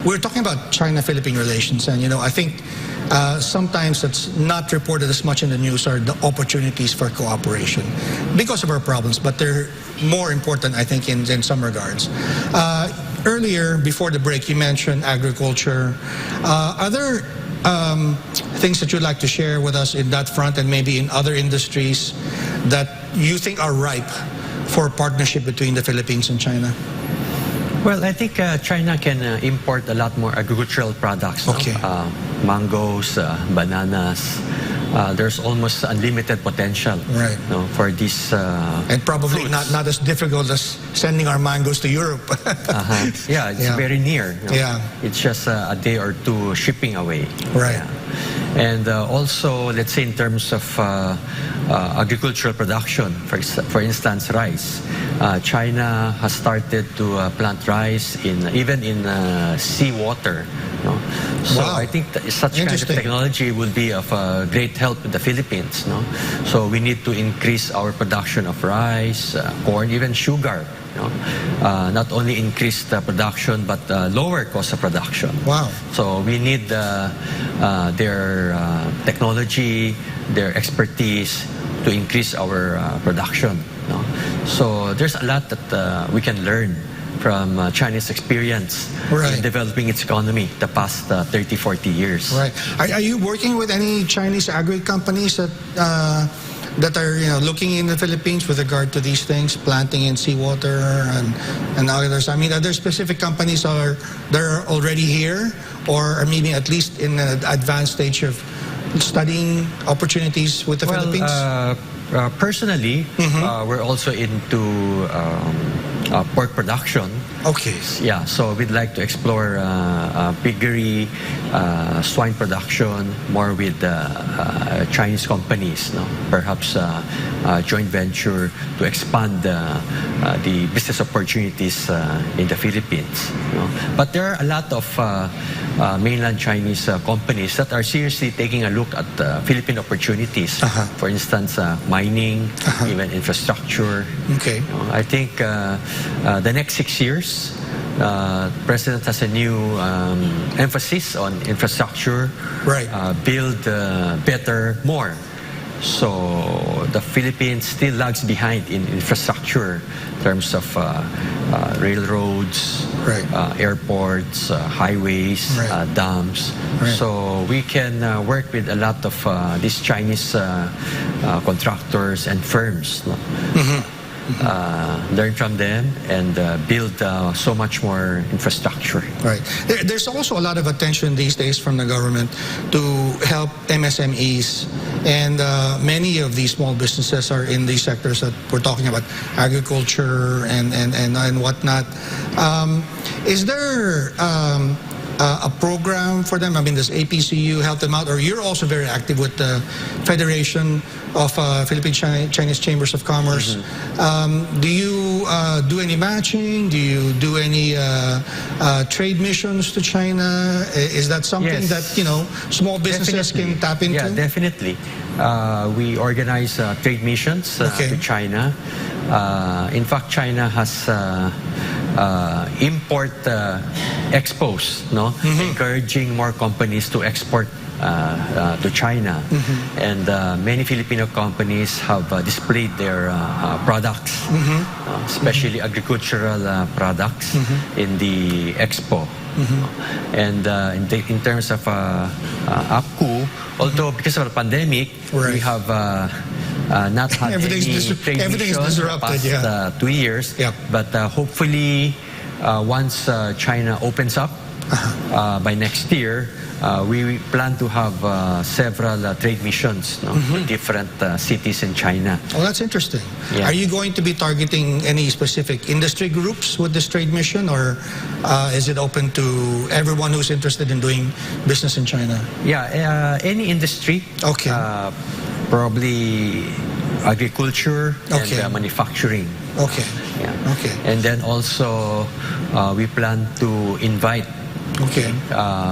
We're talking about China-Philippine relations, and I think sometimes that's not reported as much in the news are the opportunities for cooperation because of our problems, but they're more important, I think, in some regards. Earlier, before the break, you mentioned agriculture. Are there things that you'd like to share with us in that front and maybe in other industries that you think are ripe for partnership between the Philippines and China? Well, I think China can import a lot more agricultural products. Okay. Mangoes, bananas. There's almost unlimited potential for these and probably not as difficult as sending our mangoes to Europe. Yeah, it's very near. Yeah. It's just a day or two shipping away. Right. Yeah. And also, let's say in terms of agricultural production, for instance, rice. China has started to plant rice even in seawater. So Wow. I think such kind of technology will be of great help in the Philippines. So we need to increase our production of rice, corn, even sugar. Not only increase the production, but lower cost of production. Wow. So we need their technology, their expertise to increase our production. So there's a lot that we can learn from China's experience in developing its economy the past 30, 40 years. Right. Are you working with any Chinese agri companies that are looking in the Philippines with regard to these things, planting in seawater and others? I mean, are there specific companies that are already here or maybe at least in an advanced stage of studying opportunities with the Philippines? Personally, we're also into pork production. Okay. Yeah, so we'd like to explore piggery, swine production, more with Chinese companies. Perhaps joint venture to expand the business opportunities in the Philippines. But there are a lot of mainland Chinese companies that are seriously taking a look at Philippine opportunities. For instance, mining, even infrastructure. Okay. I think the next 6 years, the President has a new emphasis on infrastructure, build better, more. So the Philippines still lags behind in infrastructure in terms of railroads, airports, highways, dams. So we can work with a lot of these Chinese contractors and firms. Learn from them and build so much more infrastructure. Right. There's also a lot of attention these days from the government to help MSMEs, and many of these small businesses are in these sectors that we're talking about, agriculture and whatnot. Is there a program for them? I mean, does APCU help them out? Or you're also very active with the Federation of Philippine-Chinese Chambers of Commerce. Do you do any matching? Do you do any trade missions to China? Is that something that, small businesses can tap into? Yeah, definitely. We organize trade missions to China. In fact, China has import expos, encouraging more companies to export to China. And many Filipino companies have displayed their products, especially agricultural products, in the expo. And in terms of APCU, although because of the pandemic, we have not had any trade missions the past 2 years. But hopefully, once China opens up by next year, we plan to have several trade missions to different cities in China. Oh, that's interesting. Yeah. Are you going to be targeting any specific industry groups with this trade mission, or is it open to everyone who's interested in doing business in China? Yeah, any industry. Okay. Probably agriculture and manufacturing. Okay. Yeah. Okay. And then also we plan to invite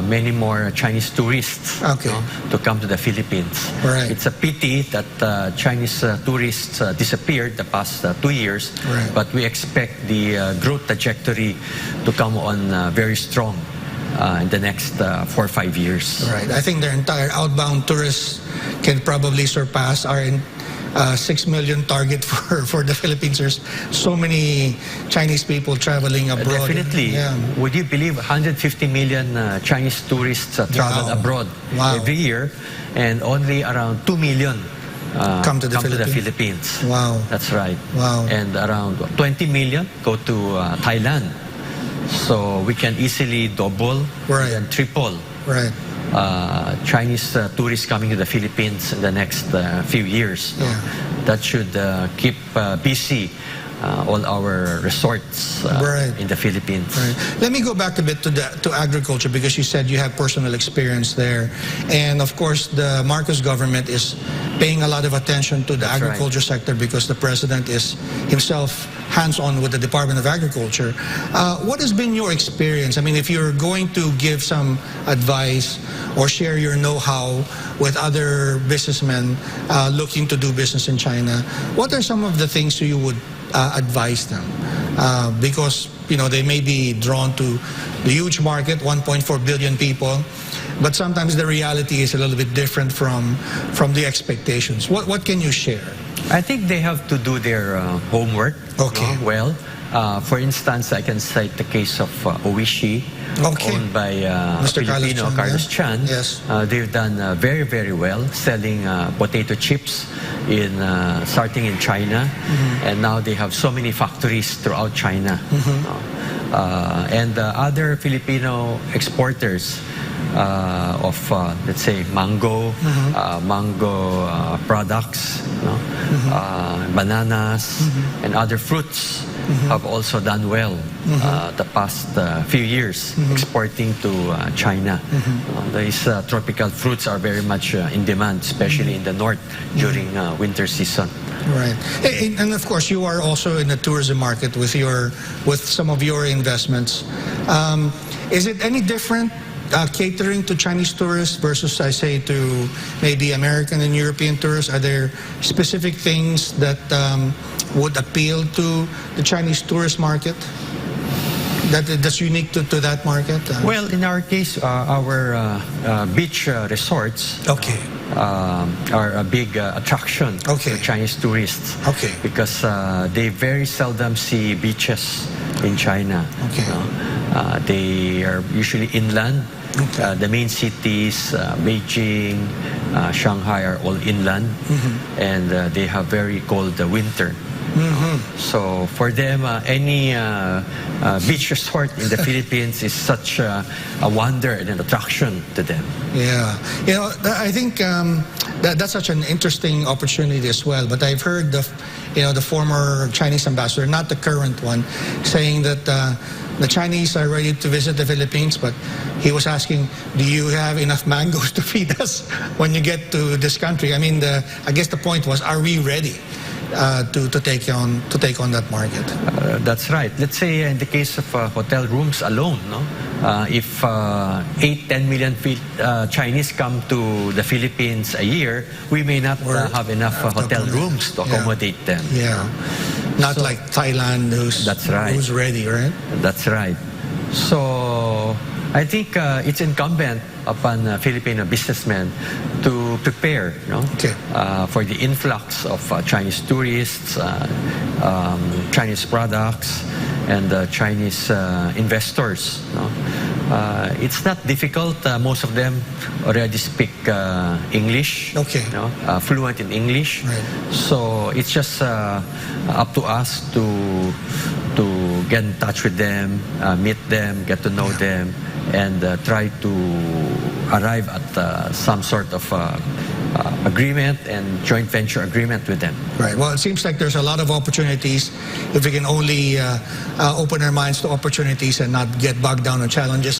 many more Chinese tourists to come to the Philippines. It's a pity that Chinese tourists disappeared the past 2 years, but we expect the growth trajectory to come on very strong in the next 4 or 5 years. Right. I think their entire outbound tourists can probably surpass our 6 million target for the Philippines. There's so many Chinese people traveling abroad. Definitely. Yeah. Would you believe 150 million Chinese tourists travel abroad every year, and only around 2 million come to the Philippines. Wow. That's right. Wow. And around 20 million go to Thailand. So we can easily double and triple Chinese tourists coming to the Philippines in the next few years. Yeah. That should keep busy all our resorts in the Philippines. Right. Let me go back a bit to agriculture, because you said you have personal experience there, and of course the Marcos government is paying a lot of attention to the agriculture sector, because the president is himself hands-on with the Department of Agriculture. What has been your experience? I mean, if you're going to give some advice or share your know-how with other businessmen looking to do business in China, what are some of the things you would advise them? Because they may be drawn to the huge market, 1.4 billion people, but sometimes the reality is a little bit different from the expectations. What can you share? I think they have to do their homework well. For instance, I can cite the case of Oishi, owned by Mr. Filipino Carlos Chan. Yes. They've done very, very well selling potato chips starting in China, and now they have so many factories throughout China. And other Filipino exporters of, let's say, mango products, bananas, and other fruits have also done well the past few years, exporting to China. These tropical fruits are very much in demand, especially in the north during winter season. Right, and of course you are also in the tourism market with some of your investments. Is it any different catering to Chinese tourists versus, I say, to maybe American and European tourists? Are there specific things that would appeal to the Chinese tourist market that's unique to that market? Well, in our case, our beach resorts are a big attraction for Chinese tourists, because they very seldom see beaches in China. They are usually inland. The main cities, Beijing, Shanghai, are all inland, and they have very cold winter. So for them, any beach resort in the Philippines is such a wonder and an attraction to them. Yeah, I think that's such an interesting opportunity as well. But I've heard the former Chinese ambassador, not the current one, saying that the Chinese are ready to visit the Philippines, but he was asking, do you have enough mangoes to feed us when you get to this country? I mean, I guess the point was, are we ready to take on that market? That's right. Let's say in the case of hotel rooms alone, if 8-10 million Chinese come to the Philippines a year, we may not have enough hotel rooms to accommodate them. Yeah. Not like Thailand, who's ready, right? That's right. So I think it's incumbent upon Filipino businessmen to prepare for the influx of Chinese tourists, Chinese products, and Chinese investors. It's not difficult. Most of them already speak English, fluent in English. Right. So it's just up to us to get in touch with them, meet them, get to know them, and try to arrive at some sort of agreement and joint venture agreement with them. Right. Well, it seems like there's a lot of opportunities if we can only open our minds to opportunities and not get bogged down on challenges.